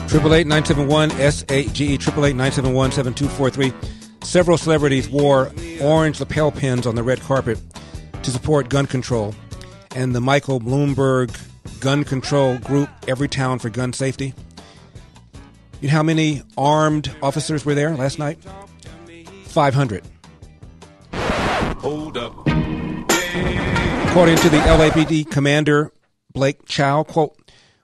888-971-SAGE, 888-971-7243. Several celebrities wore orange lapel pins on the red carpet to support gun control. And the Michael Bloomberg gun control group, Every Town for Gun Safety. You know how many armed officers were there last night? 500. Hold up. According to the LAPD commander, Blake Chow, quote,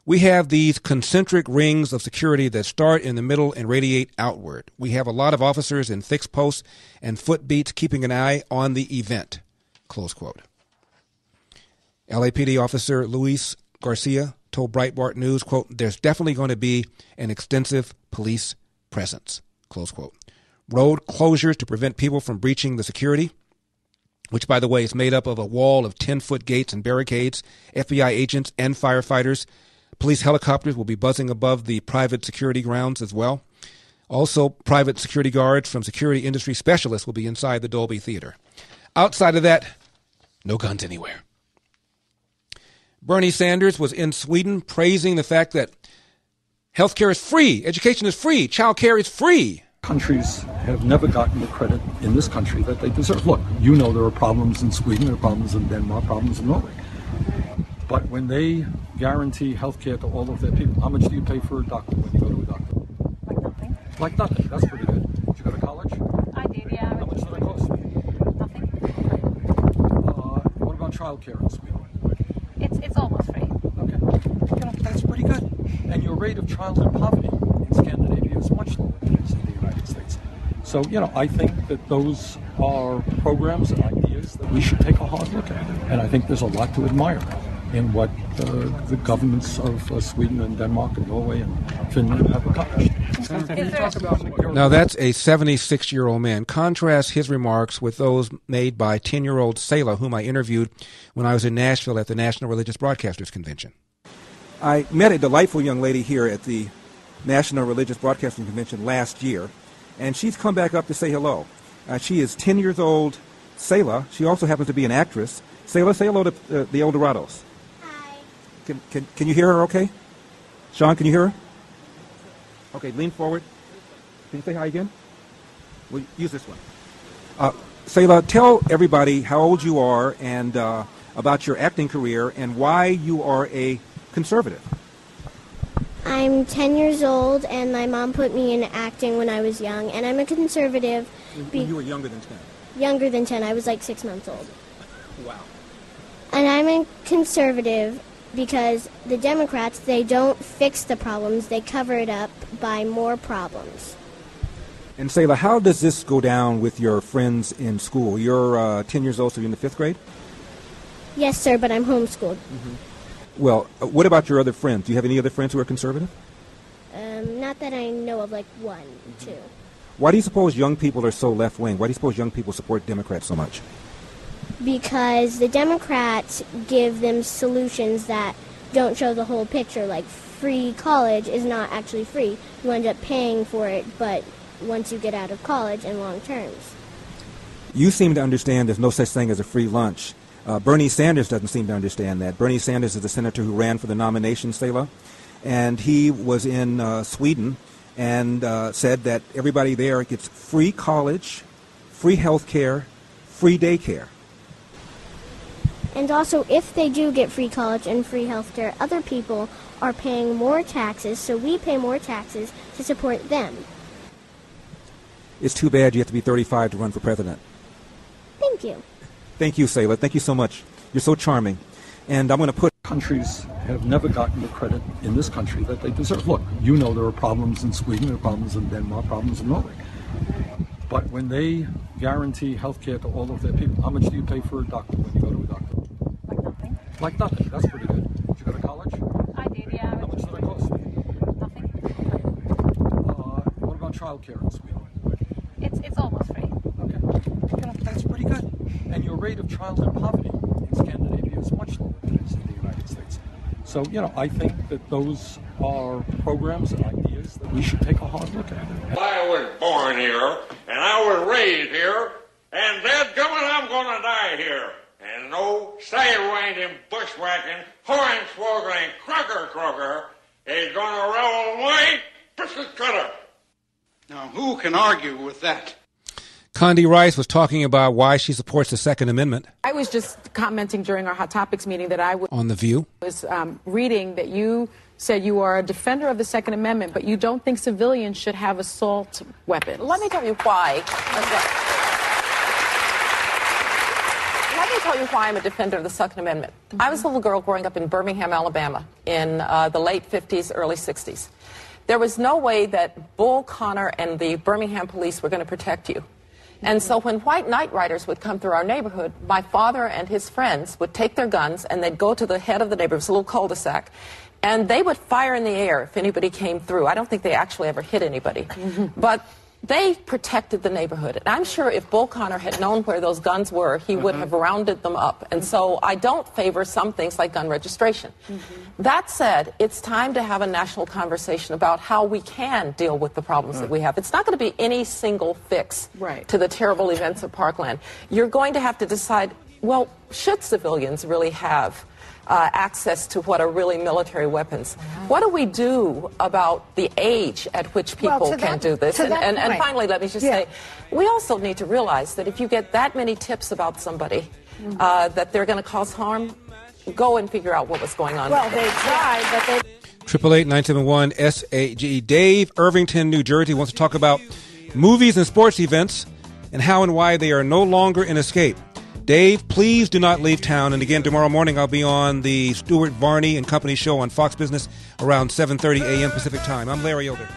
"We have these concentric rings of security that start in the middle and radiate outward. We have a lot of officers in fixed posts and foot beats keeping an eye on the event," close quote. LAPD officer Luis Garcia told Breitbart News, quote, "There's definitely going to be an extensive police presence," close quote. Road closures to prevent people from breaching the security, which, by the way, is made up of a wall of 10-foot gates and barricades, FBI agents and firefighters. Police helicopters will be buzzing above the private security grounds as well. Also, private security guards from security industry specialists will be inside the Dolby Theater. Outside of that, no guns anywhere. Bernie Sanders was in Sweden praising the fact that healthcare is free, education is free, child care is free. Countries have never gotten the credit in this country that they deserve. Look, you know there are problems in Sweden, there are problems in Denmark, problems in Norway. But when they guarantee health care to all of their people, how much do you pay for a doctor when you go to a doctor? Like nothing. Like nothing. That's pretty good. Did you go to college? I did, yeah. How much did that cost? Nothing. What about child care in Sweden? It's almost free. Okay. That's pretty good. And your rate of childhood poverty in Scandinavia is much lower than it is in the United States. So, I think that those are programs and ideas that we should take a hard look at. And I think there's a lot to admire in what the governments of Sweden and Denmark and Norway and Finland have accomplished. Now, that's a 76-year-old man. Contrast his remarks with those made by 10-year-old Selah, whom I interviewed when I was in Nashville at the National Religious Broadcasters Convention. I met a delightful young lady here at the National Religious Broadcasting Convention last year, and she's come back up to say hello. She is 10 years old, Selah. She also happens to be an actress. Selah, say hello to the Eldorados. Hi. Can you hear her okay? Sean, can you hear her? Okay, lean forward. Can you say hi again? We'll use this one. Selah, tell everybody how old you are and about your acting career and why you are a conservative. I'm 10 years old, and my mom put me in acting when I was young, and I'm a conservative. When you were younger than 10? Younger than 10. I was like 6 months old. Wow. And I'm a conservative because the Democrats, they don't fix the problems. They cover it up by more problems. And Selah, how does this go down with your friends in school? You're 10 years old, so you're in the 5th grade? Yes, sir, but I'm homeschooled. Mm-hmm. Well, what about your other friends? Do you have any other friends who are conservative? Not that I know of, like 1, 2. Why do you suppose young people are so left-wing? Why do you suppose young people support Democrats so much? Because the Democrats give them solutions that don't show the whole picture, like free college is not actually free. You end up paying for it, but once you get out of college in long terms. You seem to understand there's no such thing as a free lunch. Bernie Sanders doesn't seem to understand that. Bernie Sanders is the senator who ran for the nomination, Selah, and he was in Sweden and said that everybody there gets free college, free health care, free daycare. And also, if they do get free college and free health care, other people are paying more taxes, so we pay more taxes to support them. It's too bad you have to be 35 to run for president. Thank you. Thank you, Selah. Thank you so much. You're so charming. And I'm going to put... Countries have never gotten the credit in this country that they deserve. Look, you know there are problems in Sweden, there are problems in Denmark, problems in Norway. But when they guarantee health care to all of their people, how much do you pay for a doctor when you go to a doctor? Like nothing. Like nothing. That's pretty good. Did you go to college? I did, yeah. How much did that cost? Nothing. What about child care in Sweden? It's almost free. Okay. That's pretty good. And your rate of childhood poverty in Scandinavia is much lower than it is in the United States. So, I think that those are programs and ideas that we should take a hard look at. I was born here, and I was raised here, and dadgummit, I'm going to die here. And no side-winding, bushwhacking, hornswoggling, crocker is going to roll away Cookie cutter. Now, who can argue with that? Condi Rice was talking about why she supports the Second Amendment. I was just commenting during our Hot Topics meeting that I on The View was reading that you said you are a defender of the Second Amendment, but you don't think civilians should have assault weapons. Let me tell you why. Let me tell you why I'm a defender of the Second Amendment. I was a little girl growing up in Birmingham, Alabama in the late 50s, early 60s. There was no way that Bull Connor and the Birmingham police were going to protect you. And so when white night riders would come through our neighborhood, my father and his friends would take their guns and they'd go to the head of the neighborhood, it was a little cul-de-sac, and they would fire in the air if anybody came through. I don't think they actually ever hit anybody. But they protected the neighborhood. And I'm sure if Bull Connor had known where those guns were, he would have rounded them up. And so I don't favor some things like gun registration. That said, it's time to have a national conversation about how we can deal with the problems that we have. It's not going to be any single fix to the terrible events of Parkland. You're going to have to decide, well, should civilians really have access to what are really military weapons? What do we do about the age at which people can do this? And finally, let me just say, we also need to realize that if you get that many tips about somebody that they're going to cause harm, go and figure out what was going on. Well, they tried, but they... 888-971-SAGE. Dave, Irvington, New Jersey, wants to talk about movies and sports events and how and why they are no longer an escape. Dave, please do not leave town. And again, tomorrow morning I'll be on the Stuart Varney and Company show on Fox Business around 7:30 a.m. Pacific time. I'm Larry Elder.